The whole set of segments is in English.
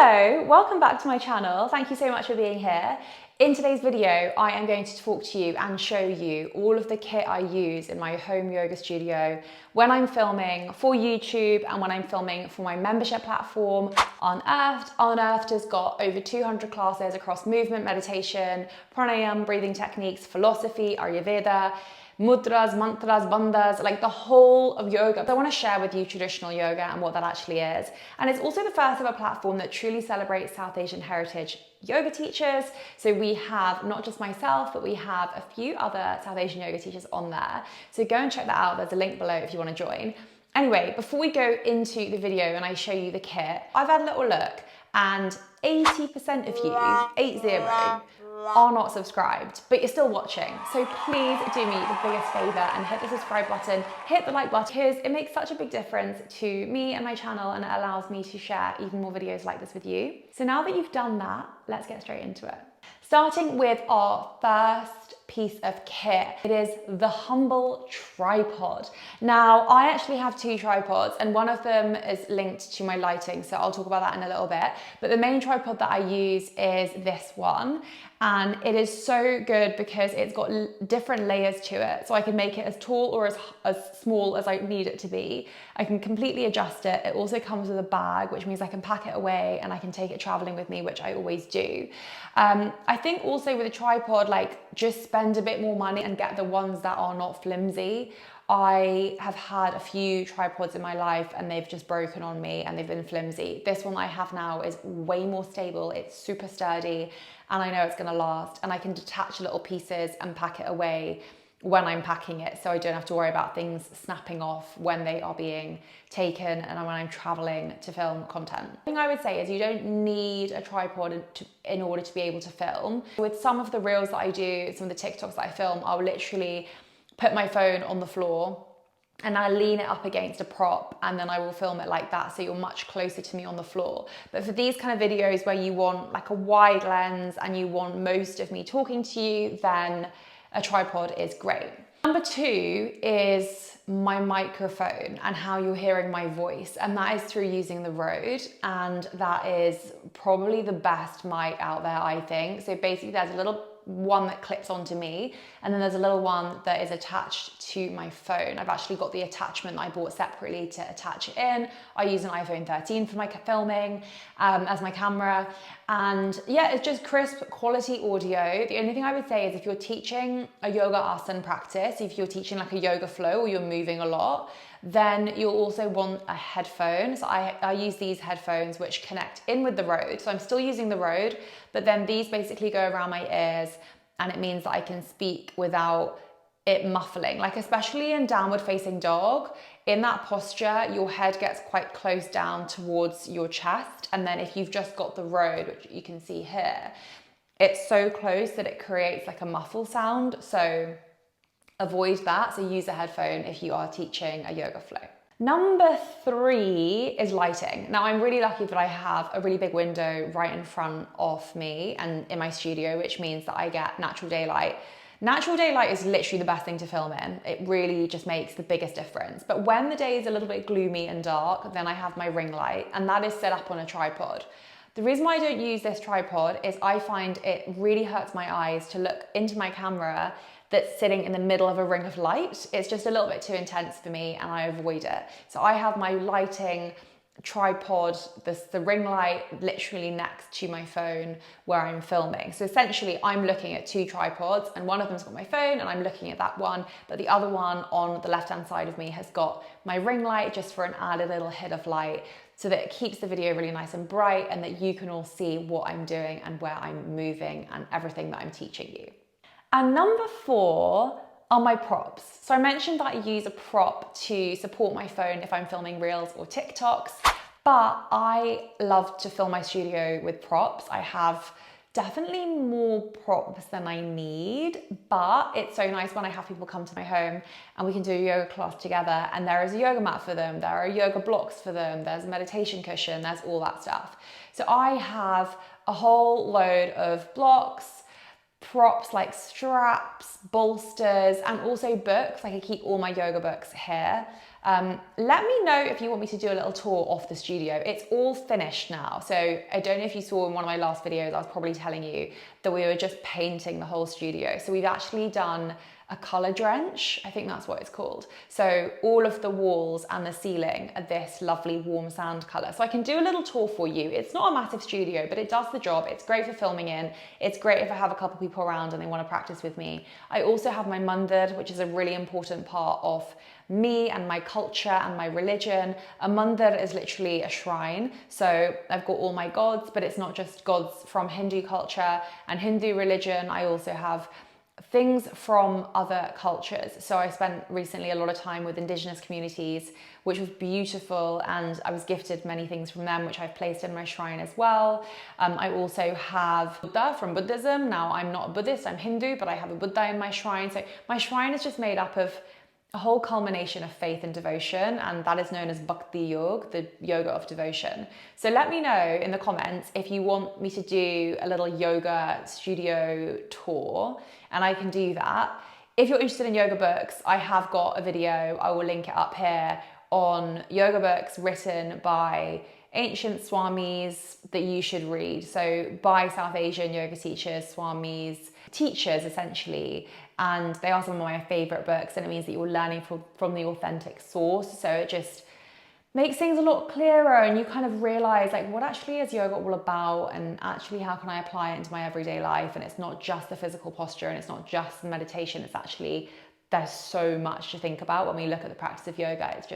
Hello, welcome back to my channel. Thank you so much for being here. In today's video, I am going to talk to you and show you all of the kit I use in my home yoga studio when I'm filming for YouTube and when I'm filming for my membership platform, Unearthed. Unearthed has got over 200 classes across movement, meditation, pranayama, breathing techniques, philosophy, Ayurveda, mudras, mantras, bandhas, like the whole of yoga. So I want to share with you traditional yoga and what that actually is. And it's also the first ever platform that truly celebrates South Asian heritage yoga teachers. So we have not just myself, but we have a few other South Asian yoga teachers on there. So go and check that out. There's a link below if you want to join. Anyway, before we go into the video and I show you the kit, I've had a little look and 80% of you, 80, are not subscribed, but you're still watching. So please do me the biggest favor and hit the subscribe button, hit the like button, because it makes such a big difference to me and my channel, and it allows me to share even more videos like this with you. So now that you've done that, let's get straight into it. Starting with our first piece of kit, it is the humble tripod. Now, I actually have two tripods and one of them is linked to my lighting, so I'll talk about that in a little bit. But the main tripod that I use is this one, and it is so good because it's got different layers to it. So I can make it as tall or as small as I need it to be. I can completely adjust it. It also comes with a bag, which means I can pack it away and I can take it traveling with me, which I always do. I think also with a tripod, like, just spend a bit more money and get the ones that are not flimsy. I have had a few tripods in my life and they've just broken on me and they've been flimsy. This one I have now is way more stable. It's super sturdy and I know it's gonna last, and I can detach little pieces and pack it away when I'm packing it, so I don't have to worry about things snapping off when they are being taken and when I'm traveling to film content. The thing I would say is you don't need a tripod in order to be able to film. With some of the reels that I do, some of the TikToks that I film, I'll literally put my phone on the floor and I lean it up against a prop and then I will film it like that, so you're much closer to me on the floor. But for these kind of videos where you want like a wide lens and you want most of me talking to you, then a tripod is great. Number two is my microphone and how you're hearing my voice, and that is through using the Rode, and that is probably the best mic out there, I think. So basically there's a little one that clips onto me and then there's a little one that is attached to my phone. I've actually got the attachment that I bought separately to attach it in. I use an iPhone 13 for my filming as my camera, and yeah, it's just crisp quality audio. The only thing I would say is if you're teaching a yoga asana practice, if you're teaching like a yoga flow or you're moving a lot, then you'll also want a headphone. So I use these headphones which connect in with the Rode. So I'm still using the Rode, but then these basically go around my ears and it means that I can speak without it muffling. Like especially in downward facing dog, in that posture, your head gets quite close down towards your chest. And then if you've just got the Rode, which you can see here, it's so close that it creates like a muffle sound. So avoid that. So use a headphone if you are teaching a yoga flow. Number three is lighting. Now I'm really lucky that I have a really big window right in front of me and in my studio, which means that I get natural daylight. Natural daylight is literally the best thing to film in. It really just makes the biggest difference. But when the day is a little bit gloomy and dark, then I have my ring light, and that is set up on a tripod. The reason why I don't use this tripod is I find it really hurts my eyes to look into my camera that's sitting in the middle of a ring of light. It's just a little bit too intense for me and I avoid it. So I have my lighting tripod, the ring light, literally next to my phone where I'm filming. So essentially I'm looking at two tripods and one of them's got my phone and I'm looking at that one, but the other one on the left-hand side of me has got my ring light just for an added little hit of light, so that it keeps the video really nice and bright and that you can all see what I'm doing and where I'm moving and everything that I'm teaching you. And number four are my props. So I mentioned that I use a prop to support my phone if I'm filming reels or TikToks, but I love to fill my studio with props. I have definitely more props than I need, but it's so nice when I have people come to my home and we can do a yoga class together, and there is a yoga mat for them, there are yoga blocks for them, there's a meditation cushion, there's all that stuff. So I have a whole load of blocks, props like straps, bolsters, and also books. Like I keep all my yoga books here. Let me know if you want me to do a little tour of the studio. It's all finished now. So I don't know if you saw in one of my last videos, I was probably telling you that we were just painting the whole studio. So we've actually done a color drench, I think that's what it's called. So all of the walls and the ceiling are this lovely warm sand color. So I can do a little tour for you. It's not a massive studio, but it does the job. It's great for filming in. It's great if I have a couple people around and they want to practice with me. I also have my mandir, which is a really important part of me and my culture and my religion. A mandir is literally a shrine. So I've got all my gods, but it's not just gods from Hindu culture and Hindu religion. I also have things from other cultures. So I spent recently a lot of time with indigenous communities, which was beautiful, and I was gifted many things from them, which I've placed in my shrine as well. I also have Buddha from Buddhism. Now I'm not a Buddhist, I'm Hindu, but I have a Buddha in my shrine. So my shrine is just made up of a whole culmination of faith and devotion, and that is known as Bhakti Yoga, the yoga of devotion. So let me know in the comments if you want me to do a little yoga studio tour, and I can do that. If you're interested in yoga books, I have got a video, I will link it up here, on yoga books written by ancient swamis that you should read. So by South Asian yoga teachers, swamis, teachers essentially, and they are some of my favorite books, and it means that you're learning from the authentic source. So it just makes things a lot clearer, and you kind of realize like what actually is yoga all about, and actually how can I apply it into my everyday life. And it's not just the physical posture, and it's not just the meditation. It's actually, there's so much to think about when we look at the practice of yoga. It's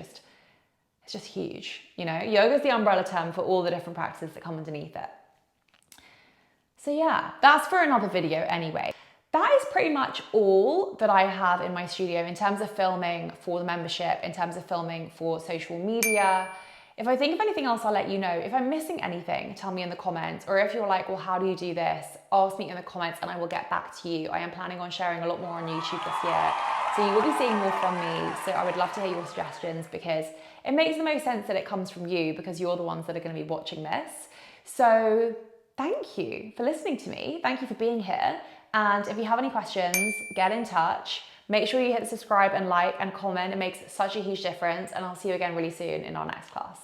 just huge, you know. Yoga is the umbrella term for all the different practices that come underneath it. So yeah, that's for another video anyway. That is pretty much all that I have in my studio in terms of filming for the membership, in terms of filming for social media. If I think of anything else, I'll let you know. If I'm missing anything, tell me in the comments. Or if you're like, well, how do you do this? Ask me in the comments and I will get back to you. I am planning on sharing a lot more on YouTube this year, so you will be seeing more from me. So I would love to hear your suggestions, because it makes the most sense that it comes from you, because you're the ones that are going to be watching this. So thank you for listening to me. Thank you for being here. And if you have any questions, get in touch. Make sure you hit subscribe and like and comment. It makes such a huge difference. And I'll see you again really soon in our next class.